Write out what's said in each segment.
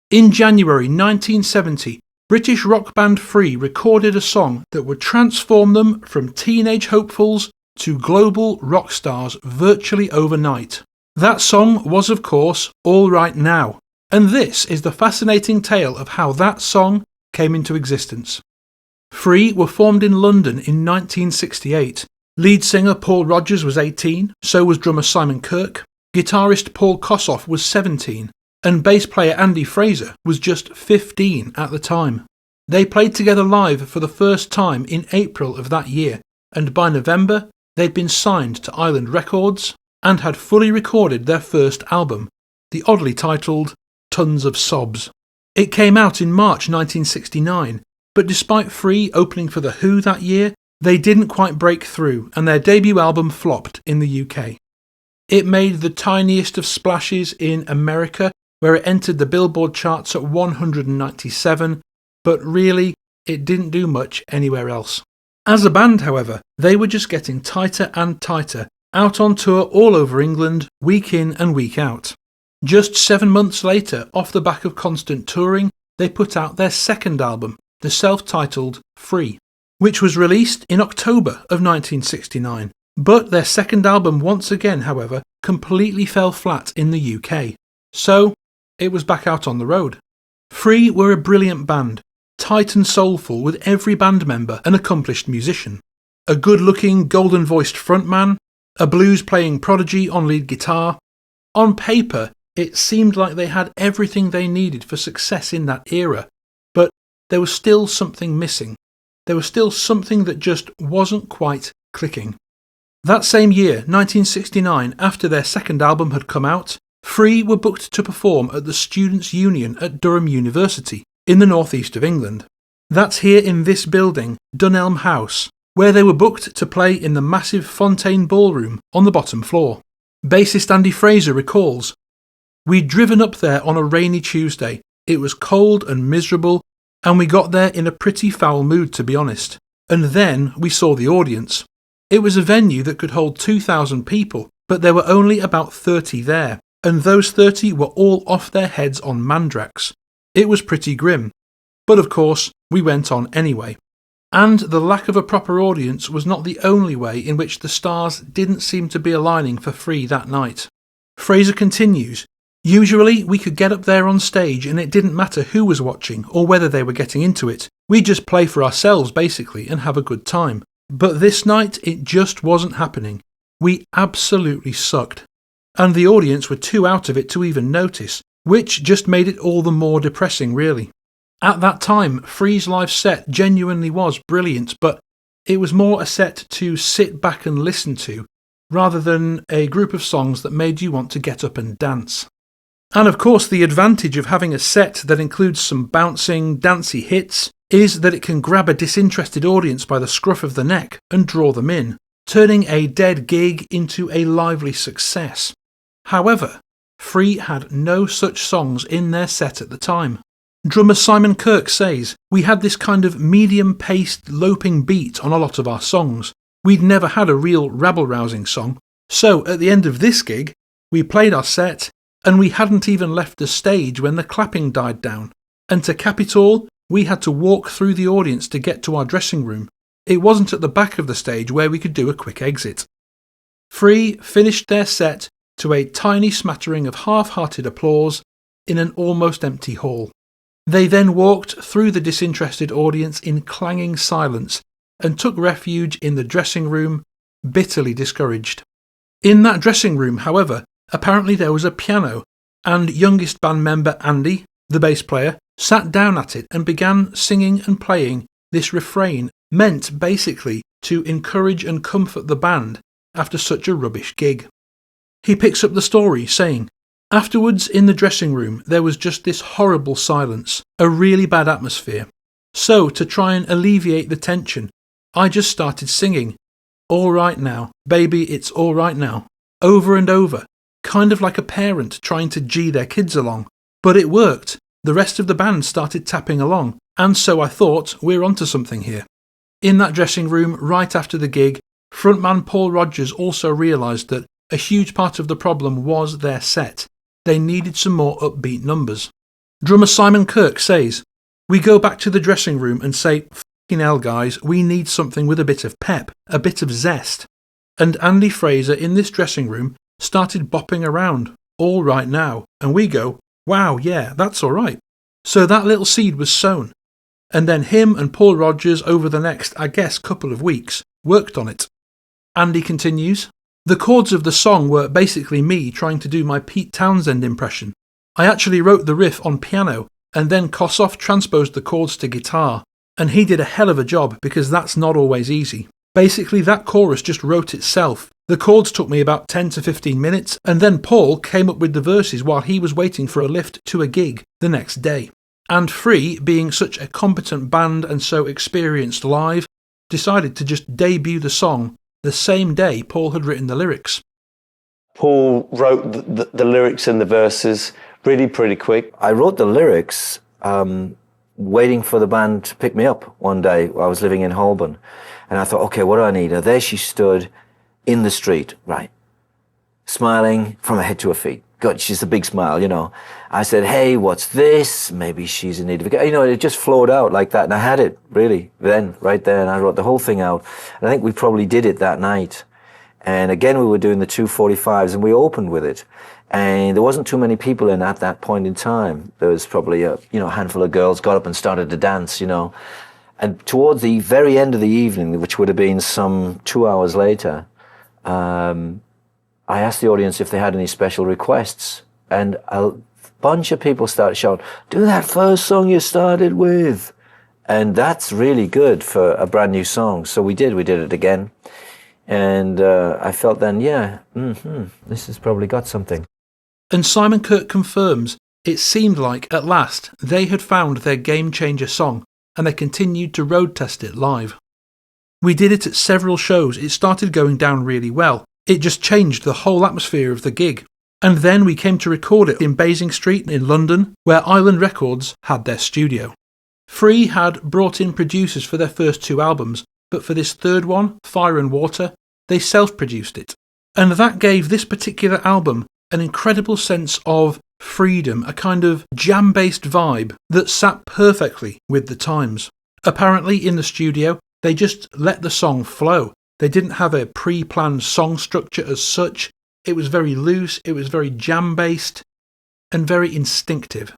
In January 1970, British rock band Free recorded a song that would transform them from teenage hopefuls to global rock stars virtually overnight. That song was, of course, All Right Now, and this is the fascinating tale of how that song came into existence. Free were formed in London in 1968. Lead singer Paul Rodgers was 18, so was drummer Simon Kirke, guitarist Paul Kossoff was 17, and bass player Andy Fraser was just 15 at the time. They played together live for the first time in April of that year, and by November they'd been signed to Island Records and had fully recorded their first album, the oddly titled Tons of Sobs. It came out in March 1969, but despite Free opening for The Who that year, they didn't quite break through and their debut album flopped in the UK. It made the tiniest of splashes in America, where it entered the Billboard charts at 197, but really, it didn't do much anywhere else. As a band, however, they were just getting tighter and tighter, out on tour all over England, week in and week out. Just 7 months later, off the back of constant touring, they put out their second album, the self-titled Free, which was released in October of 1969. But their second album once again, however, completely fell flat in the UK. So, it was back out on the road. Free were a brilliant band, tight and soulful with every band member an accomplished musician. A good-looking, golden-voiced frontman, a blues-playing prodigy on lead guitar. On paper, it seemed like they had everything they needed for success in that era, but there was still something missing. There was still something that just wasn't quite clicking. That same year, 1969, after their second album had come out, Free were booked to perform at the Students' Union at Durham University, in the northeast of England. That's here in this building, Dunelm House, where they were booked to play in the massive Fonteyn Ballroom on the bottom floor. Bassist Andy Fraser recalls, "We'd driven up there on a rainy Tuesday. It was cold and miserable, and we got there in a pretty foul mood, to be honest. And then we saw the audience. It was a venue that could hold 2,000 people, but there were only about 30 there, and those 30 were all off their heads on Mandrax. It was pretty grim. But of course, we went on anyway." And the lack of a proper audience was not the only way in which the stars didn't seem to be aligning for Free that night. Fraser continues, "Usually we could get up there on stage and it didn't matter who was watching or whether they were getting into it. We'd just play for ourselves basically and have a good time. But this night it just wasn't happening. We absolutely sucked. And the audience were too out of it to even notice, which just made it all the more depressing really. At that time, Free's live set genuinely was brilliant, but it was more a set to sit back and listen to, rather than a group of songs that made you want to get up and dance. And of course, the advantage of having a set that includes some bouncing, dancey hits is that it can grab a disinterested audience by the scruff of the neck and draw them in, turning a dead gig into a lively success. However, Free had no such songs in their set at the time. Drummer Simon Kirke says, "We had this kind of medium-paced, loping beat on a lot of our songs. We'd never had a real rabble-rousing song. So at the end of this gig, we played our set, and we hadn't even left the stage when the clapping died down. And to cap it all, we had to walk through the audience to get to our dressing room. It wasn't at the back of the stage where we could do a quick exit." Free finished their set to a tiny smattering of half-hearted applause in an almost empty hall. They then walked through the disinterested audience in clanging silence and took refuge in the dressing room, bitterly discouraged. In that dressing room, however, apparently there was a piano, and youngest band member Andy, the bass player, sat down at it and began singing and playing this refrain meant basically to encourage and comfort the band after such a rubbish gig. He picks up the story saying, "Afterwards, in the dressing room, there was just this horrible silence, a really bad atmosphere. So, to try and alleviate the tension, I just started singing, 'All right now, baby, it's all right now,' over and over, kind of like a parent trying to G their kids along. But it worked. The rest of the band started tapping along, and so I thought, we're onto something here." In that dressing room, right after the gig, frontman Paul Rodgers also realised that a huge part of the problem was their set. They needed some more upbeat numbers. Drummer Simon Kirk says, "We go back to the dressing room and say, fucking hell guys, we need something with a bit of pep, a bit of zest." And Andy Fraser in this dressing room started bopping around, "All right now," and we go, "Wow, yeah, that's all right." So that little seed was sown. And then him and Paul Rodgers over the next, I guess, couple of weeks worked on it. Andy continues, "The chords of the song were basically me trying to do my Pete Townsend impression. I actually wrote the riff on piano and then Kossoff transposed the chords to guitar, and he did a hell of a job because that's not always easy. Basically that chorus just wrote itself. The chords took me about 10 to 15 minutes and then Paul came up with the verses while he was waiting for a lift to a gig the next day. And Free, being such a competent band and so experienced live, decided to just debut the song the same day Paul had written the lyrics." Paul wrote the lyrics and the verses really pretty quick. I wrote the lyrics waiting for the band to pick me up one day. I was living in Holborn. And I thought, okay, what do I need? And there she stood in the street, right, smiling from her head to her feet. God, she's a big smile, you know. I said, "Hey, what's this? Maybe she's in need of a..." You know, it just flowed out like that. And I had it, really, then, right there. And I wrote the whole thing out. And I think we probably did it that night. And again, we were doing the 245s and we opened with it. And there wasn't too many people in at that point in time. There was probably a handful of girls got up and started to dance, you know. And towards the very end of the evening, which would have been some 2 hours later, I asked the audience if they had any special requests. And a bunch of people started shouting, "Do that first song you started with." And that's really good for a brand new song. So we did it again. And I felt then, this has probably got something. And Simon Kirk confirms it seemed like, at last, they had found their game-changer song, and they continued to road test it live. We did it at several shows. It started going down really well. It just changed the whole atmosphere of the gig. And then we came to record it in Basing Street in London, where Island Records had their studio. Free had brought in producers for their first 2 albums, but for this third one, Fire and Water, they self-produced it. And that gave this particular album an incredible sense of freedom, a kind of jam-based vibe that sat perfectly with the times. Apparently in the studio, they just let the song flow. They didn't have a pre-planned song structure as such. It was very loose, it was very jam-based, and very instinctive.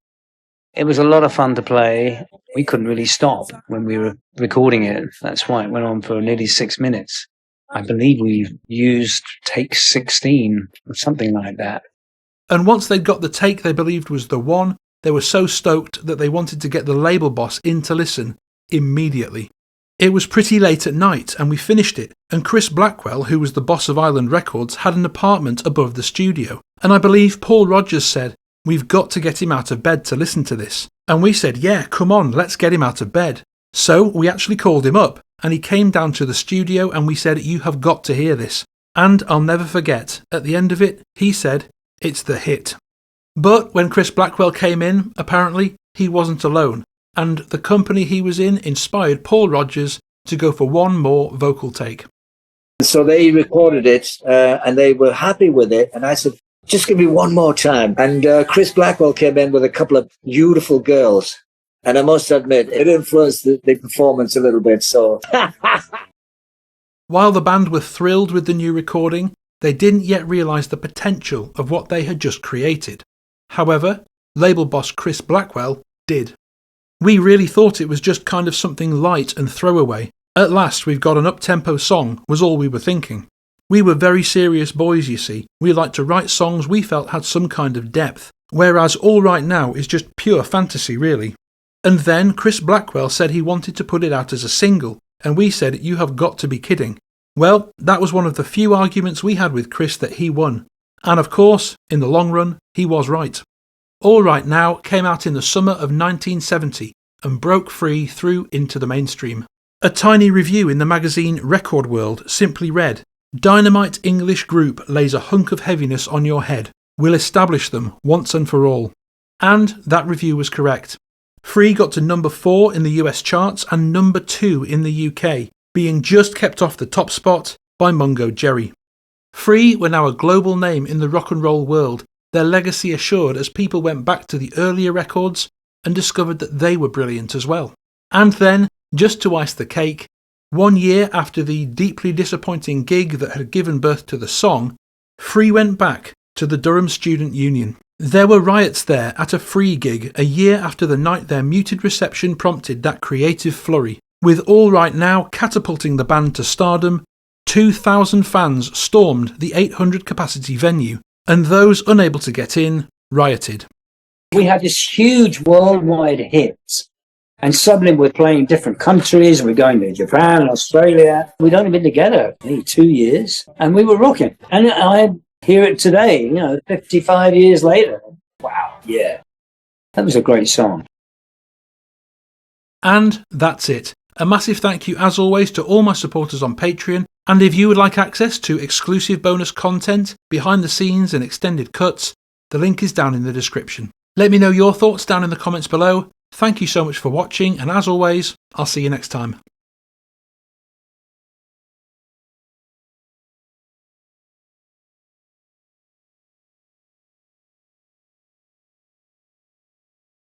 It was a lot of fun to play. We couldn't really stop when we were recording it. That's why it went on for nearly 6 minutes. I believe we used take 16 or something like that. And once they'd got the take they believed was the one, they were so stoked that they wanted to get the label boss in to listen immediately. It was pretty late at night and we finished it, and Chris Blackwell, who was the boss of Island Records, had an apartment above the studio. And I believe Paul Rodgers said, "We've got to get him out of bed to listen to this." And we said, "Yeah, come on, let's get him out of bed." So we actually called him up and he came down to the studio and we said, "You have got to hear this." And I'll never forget, at the end of it, he said, "It's the hit." But when Chris Blackwell came in, apparently he wasn't alone, and the company he was in inspired Paul Rodgers to go for one more vocal take. So they recorded it and they were happy with it, and I said, "Just give me one more time." And Chris Blackwell came in with a couple of beautiful girls, and I must admit, it influenced the performance a little bit. So While the band were thrilled with the new recording, they didn't yet realise the potential of what they had just created. However, label boss Chris Blackwell did. "We really thought it was just kind of something light and throwaway. At last we've got an up-tempo song," was all we were thinking. We were very serious boys, you see. We liked to write songs we felt had some kind of depth, whereas All Right Now is just pure fantasy, really. And then Chris Blackwell said he wanted to put it out as a single, and we said, "You have got to be kidding." Well, that was one of the few arguments we had with Chris that he won. And of course, in the long run, he was right. All Right Now came out in the summer of 1970 and broke free through into the mainstream. A tiny review in the magazine Record World simply read, "Dynamite English group lays a hunk of heaviness on your head. We'll establish them once and for all." And that review was correct. Free got to number 4 in the US charts and number 2 in the UK, being just kept off the top spot by Mungo Jerry. Free were now a global name in the rock and roll world, their legacy assured as people went back to the earlier records and discovered that they were brilliant as well. And then, just to ice the cake, 1 year after the deeply disappointing gig that had given birth to the song, Free went back to the Durham Student Union. There were riots there at a Free gig a year after the night their muted reception prompted that creative flurry. With All Right Now catapulting the band to stardom, 2,000 fans stormed the 800 capacity venue, and those unable to get in rioted. We had this huge worldwide hit, and suddenly we're playing different countries. We're going to Japan, Australia. We'd only been together maybe 2 years, and we were rocking. And I hear it today, 55 years later. Wow, yeah. That was a great song. And that's it. A massive thank you as always to all my supporters on Patreon, and if you would like access to exclusive bonus content, behind the scenes and extended cuts, the link is down in the description. Let me know your thoughts down in the comments below. Thank you so much for watching, and as always, I'll see you next time.